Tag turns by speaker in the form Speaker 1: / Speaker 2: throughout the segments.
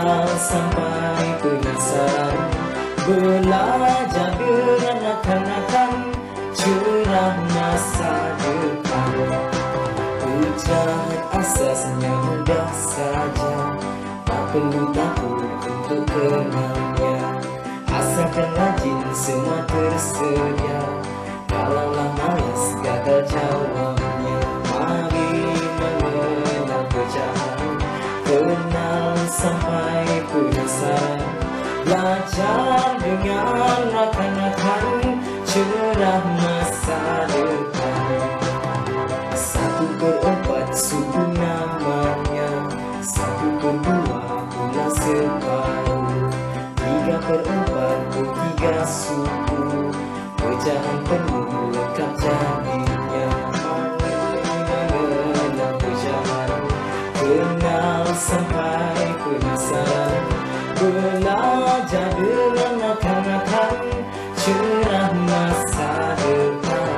Speaker 1: Kenal sampai penasaran, belajar dengan akan-akan curah masa depan. Ujian asasnya mudah saja, tak perlu takut untuk kenalnya. Asalkan rajin semua tersedia, kalaulah malas gagal jawabnya. Mari mengenal pecahan, kenal sampai penasaran, belajar dengan akan-akan cerah masa depan. 1/4 suku namanya, 1/2 bulan separuh, 3/4 3 suku, pecahan penuh lengkap jadinya. Mengenal pecahan, kenal sampai penasaran, belajar dengan akan-akan cerah masa depan.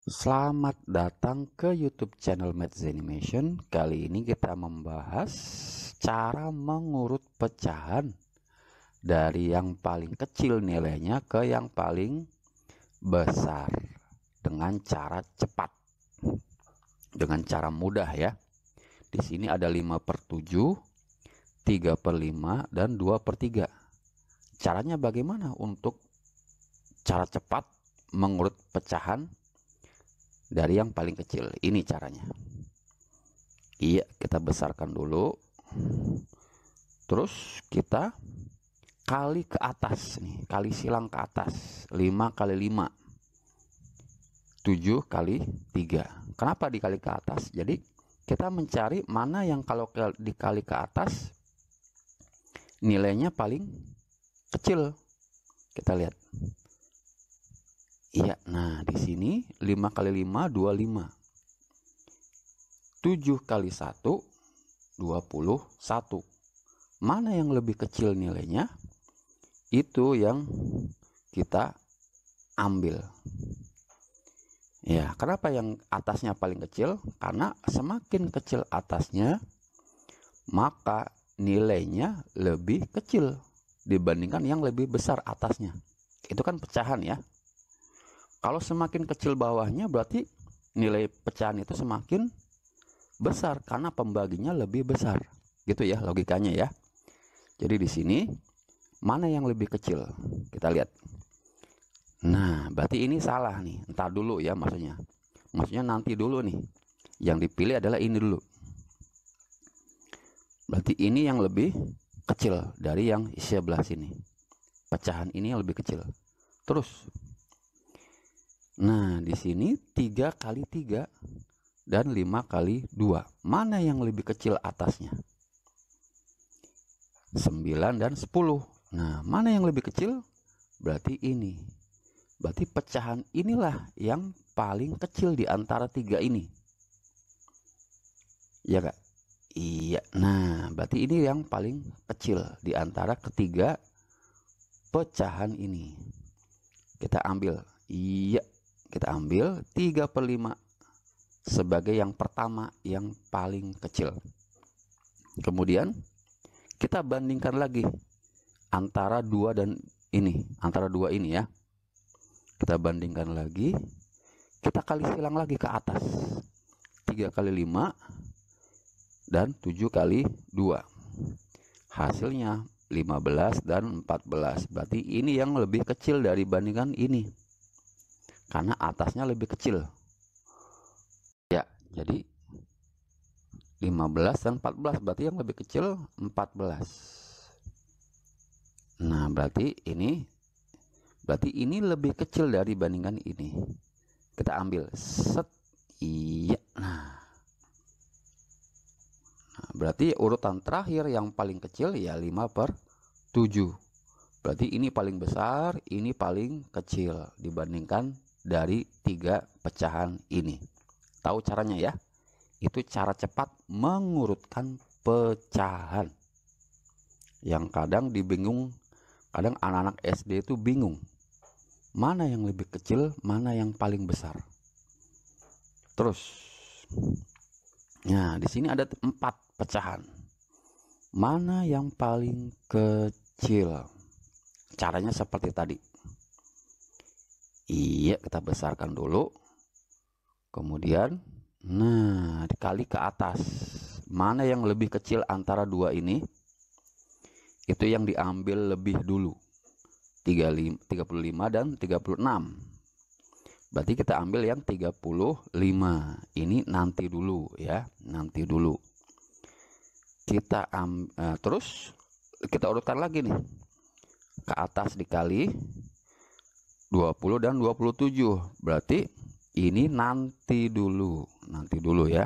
Speaker 2: Selamat datang ke YouTube channel Maths Animation. Kali ini kita membahas cara mengurut pecahan dari yang paling kecil nilainya ke yang paling besar dengan cara cepat, dengan cara mudah ya. Di sini ada 5/7, 3/5, dan 2/3. Caranya bagaimana untuk cara cepat mengurut pecahan dari yang paling kecil? Ini caranya. Iya, kita besarkan dulu. Terus kita kali ke atas nih, kali silang ke atas. 5 kali 5, 7 kali 3. Kenapa dikali ke atas? Jadi kita mencari mana yang kalau dikali ke atas nilainya paling kecil. Kita lihat. Iya, nah di sini 5 kali 5, 25. 7 kali 1, 21. Mana yang lebih kecil nilainya? Itu yang kita ambil. Ya, kenapa yang atasnya paling kecil? Karena semakin kecil atasnya, maka nilainya lebih kecil dibandingkan yang lebih besar atasnya. Itu kan pecahan ya. Kalau semakin kecil bawahnya berarti nilai pecahan itu semakin besar karena pembaginya lebih besar. Gitu ya logikanya ya. Jadi di sini mana yang lebih kecil? Kita lihat. Nah, berarti ini salah nih. Entar dulu ya maksudnya. Maksudnya nanti dulu nih. Yang dipilih adalah ini dulu. Berarti ini yang lebih kecil dari yang sebelah sini. pecahan ini yang lebih kecil. Terus, nah di sini 3 kali 3 dan 5 kali 2. Mana yang lebih kecil atasnya? 9 dan 10. Nah, mana yang lebih kecil? Berarti ini. Berarti pecahan inilah yang paling kecil di antara 3 ini. Ya kak? Iya. Nah, berarti ini yang paling kecil di antara ketiga pecahan ini. Kita ambil. Iya. Kita ambil 3/5 sebagai yang pertama, yang paling kecil. Kemudian kita bandingkan lagi antara 2 dan ini, antara 2 ini ya. Kita bandingkan lagi, kita kali silang lagi ke atas. 3 kali 5 dan 7 kali 2. Hasilnya 15 dan 14. Berarti ini yang lebih kecil dari bandingan ini, karena atasnya lebih kecil. Ya, jadi 15 dan 14, berarti yang lebih kecil 14. Nah, berarti ini lebih kecil dari bandingan ini. Kita ambil set. Iya. Nah, berarti urutan terakhir yang paling kecil ya 5/7. Berarti ini paling besar, ini paling kecil dibandingkan dari 3 pecahan ini. Tahu caranya ya? Itu cara cepat mengurutkan pecahan. Yang kadang kadang anak-anak SD itu bingung. Mana yang lebih kecil, mana yang paling besar. Terus, nah di sini ada 4 pecahan. Mana yang paling kecil? Caranya seperti tadi. Iya, kita besarkan dulu. Kemudian, nah dikali ke atas. Mana yang lebih kecil antara 2 ini? Itu yang diambil lebih dulu. 35 dan 36. Berarti kita ambil yang 35. Ini nanti dulu ya, nanti dulu. Terus kita urutkan lagi nih. Ke atas dikali 20 dan 27. Berarti ini nanti dulu ya.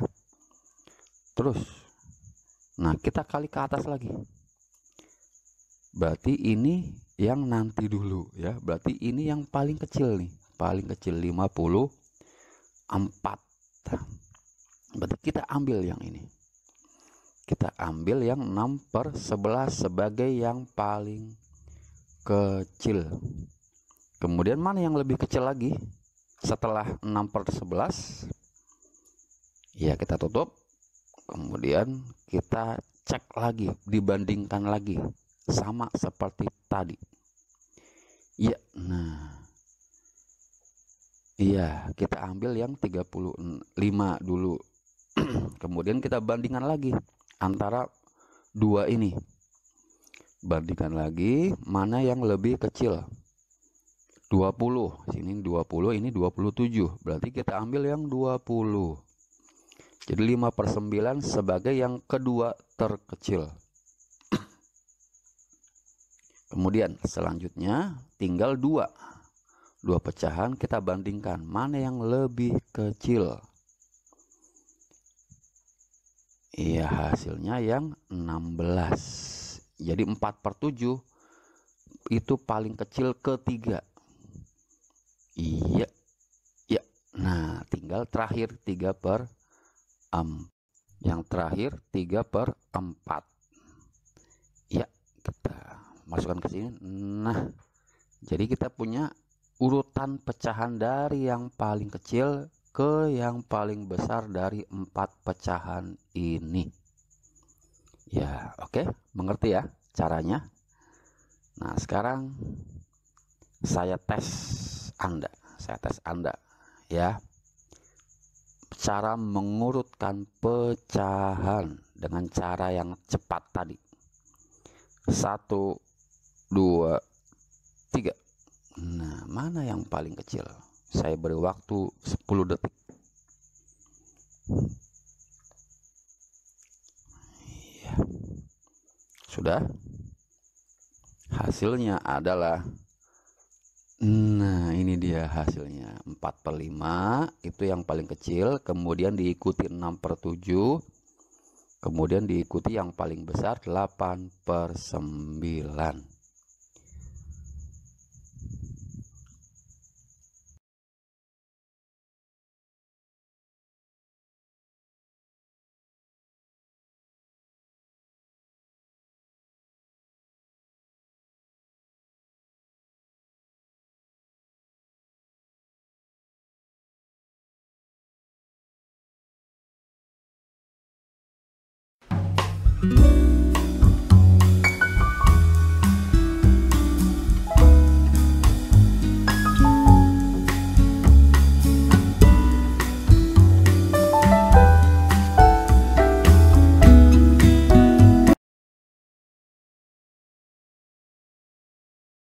Speaker 2: Terus, nah kita kali ke atas lagi. Berarti ini yang nanti dulu ya. Berarti ini yang paling kecil nih, paling kecil 54. Berarti kita ambil yang ini. Kita ambil yang 6/11 sebagai yang paling kecil. Kemudian mana yang lebih kecil lagi setelah 6/11? Ya, kita tutup. Kemudian kita cek lagi, dibandingkan lagi sama seperti tadi. Ya, nah. Iya, kita ambil yang 35 dulu. Kemudian kita bandingkan lagi antara 2 ini. Bandingkan lagi mana yang lebih kecil. 20. Sini 20, ini 27. Berarti kita ambil yang 20. Jadi 5/9 sebagai yang kedua terkecil. Kemudian selanjutnya tinggal 2 pecahan, kita bandingkan mana yang lebih kecil. Iya, hasilnya yang 16. Jadi 4/7 itu paling kecil ketiga. Iya. Ya. Nah, tinggal terakhir 3/4. Yang terakhir 3/4. Ya, kita masukkan ke sini. Nah, jadi kita punya urutan pecahan dari yang paling kecil ke yang paling besar dari 4 pecahan ini. Ya, oke, mengerti ya caranya. Nah, sekarang saya tes Anda ya, cara mengurutkan pecahan dengan cara yang cepat tadi. 1, 2, 3. Nah, mana yang paling kecil? Saya beri waktu 10 detik. Ya. Sudah? Hasilnya adalah, nah ini dia hasilnya 4/5, itu yang paling kecil, kemudian diikuti 6/7, kemudian diikuti yang paling besar 8/9.